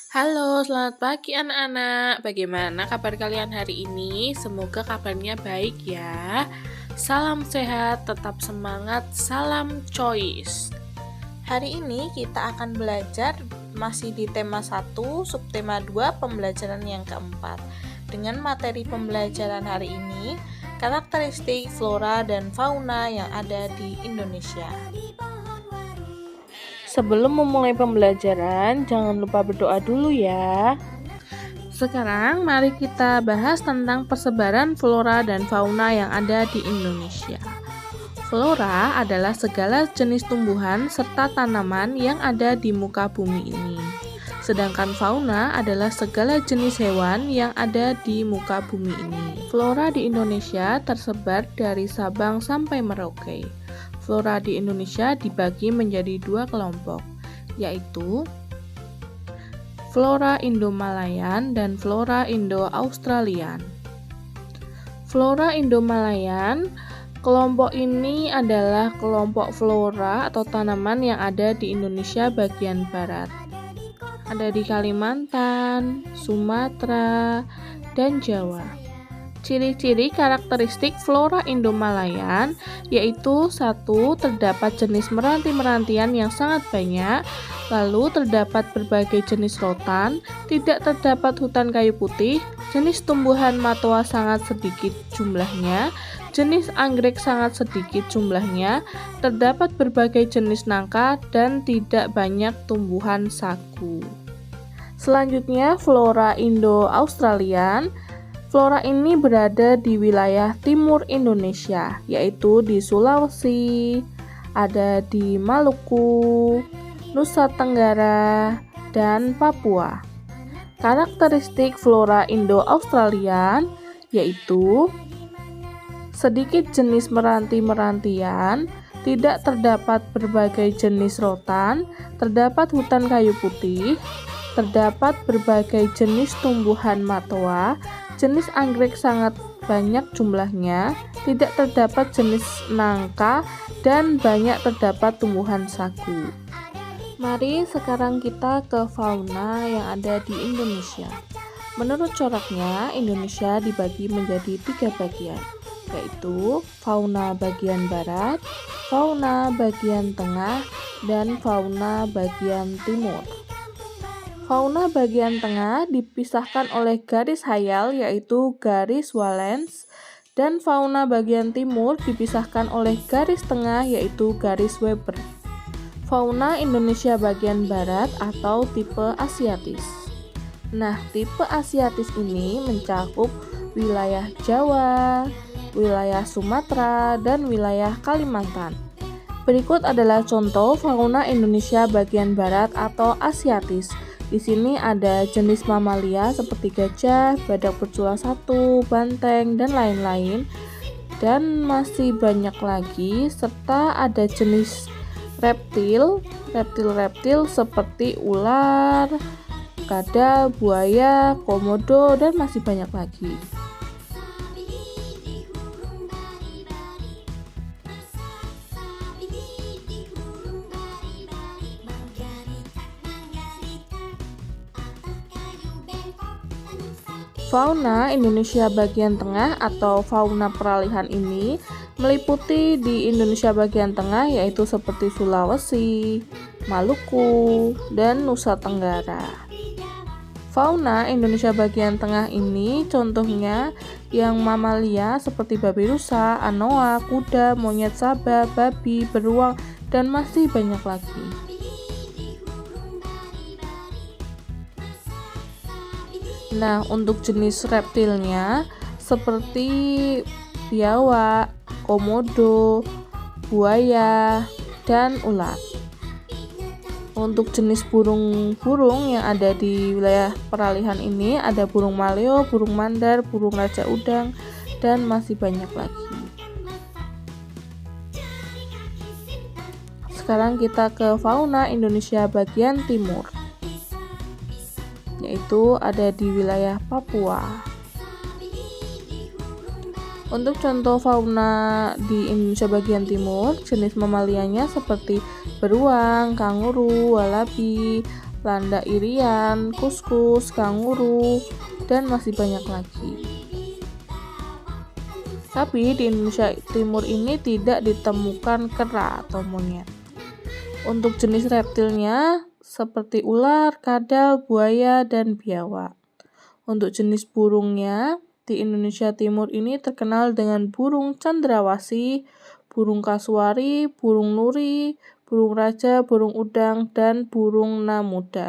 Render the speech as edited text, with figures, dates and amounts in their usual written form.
Halo, selamat pagi anak-anak. Bagaimana kabar kalian hari ini? Semoga kabarnya baik ya. Salam sehat, tetap semangat, salam choice. Hari ini kita akan belajar masih di tema 1, subtema 2, pembelajaran yang keempat. Dengan materi pembelajaran hari ini, karakteristik flora dan fauna yang ada di Indonesia. Sebelum memulai pembelajaran, jangan lupa berdoa dulu ya. Sekarang mari kita bahas tentang persebaran flora dan fauna yang ada di Indonesia. Flora adalah segala jenis tumbuhan serta tanaman yang ada di muka bumi ini. Sedangkan fauna adalah segala jenis hewan yang ada di muka bumi ini. Flora di Indonesia tersebar dari Sabang sampai Merauke. Flora di Indonesia dibagi menjadi 2 kelompok, yaitu Flora Indo-Malayan dan Flora Indo-Australian. Flora Indo-Malayan, kelompok ini adalah kelompok flora atau tanaman yang ada di Indonesia bagian barat. Ada di Kalimantan, Sumatera, dan Jawa. Ciri-ciri karakteristik flora Indo-Malayan yaitu 1. Terdapat jenis meranti-merantian yang sangat banyak. Lalu terdapat berbagai jenis rotan, tidak terdapat hutan kayu putih, jenis tumbuhan matoa sangat sedikit jumlahnya, jenis anggrek sangat sedikit jumlahnya, terdapat berbagai jenis nangka, dan tidak banyak tumbuhan sagu. Selanjutnya, flora Indo-Australian. Flora ini berada di wilayah timur Indonesia, yaitu di Sulawesi, ada di Maluku, Nusa Tenggara, dan Papua. Karakteristik flora Indo-Australian yaitu sedikit jenis meranti-merantian, tidak terdapat berbagai jenis rotan, terdapat hutan kayu putih, terdapat berbagai jenis tumbuhan matoa, jenis anggrek sangat banyak jumlahnya, tidak terdapat jenis nangka, dan banyak terdapat tumbuhan sagu. Mari sekarang kita ke fauna yang ada di Indonesia. Menurut coraknya, Indonesia dibagi menjadi 3 bagian, yaitu fauna bagian barat, fauna bagian tengah, dan fauna bagian timur. Fauna bagian tengah dipisahkan oleh garis hayal yaitu garis Wallace, dan fauna bagian timur dipisahkan oleh garis tengah yaitu garis Weber. Fauna Indonesia bagian barat atau tipe Asiatis. Nah, tipe Asiatis ini mencakup wilayah Jawa, wilayah Sumatera, dan wilayah Kalimantan. Berikut adalah contoh fauna Indonesia bagian barat atau Asiatis. Di sini ada jenis mamalia seperti gajah, badak bercula 1, banteng, dan lain-lain. Dan masih banyak lagi, serta ada jenis reptil seperti ular, kada, buaya, komodo, dan masih banyak lagi. Fauna Indonesia bagian tengah atau fauna peralihan ini meliputi di Indonesia bagian tengah yaitu seperti Sulawesi, Maluku, dan Nusa Tenggara. Fauna Indonesia bagian tengah ini contohnya yang mamalia seperti babi rusa, anoa, kuda, monyet sabah, babi, beruang, dan masih banyak lagi. Nah, untuk jenis reptilnya seperti biawak, komodo, buaya, dan ular. Untuk jenis burung-burung yang ada di wilayah peralihan ini ada burung maleo, burung mandar, burung raja udang, dan masih banyak lagi. Sekarang kita ke fauna Indonesia bagian timur, yaitu ada di wilayah Papua. Untuk contoh fauna di Indonesia bagian timur, jenis mamalianya seperti beruang, kanguru, walabi, landak irian, kuskus, kanguru, dan masih banyak lagi. Tapi di Indonesia Timur ini tidak ditemukan kera atau monyet. Untuk jenis reptilnya seperti ular, kadal, buaya, dan biawak. Untuk jenis burungnya, di Indonesia Timur ini terkenal dengan burung cendrawasih, burung kasuari, burung nuri, burung raja, burung udang, dan burung namudar.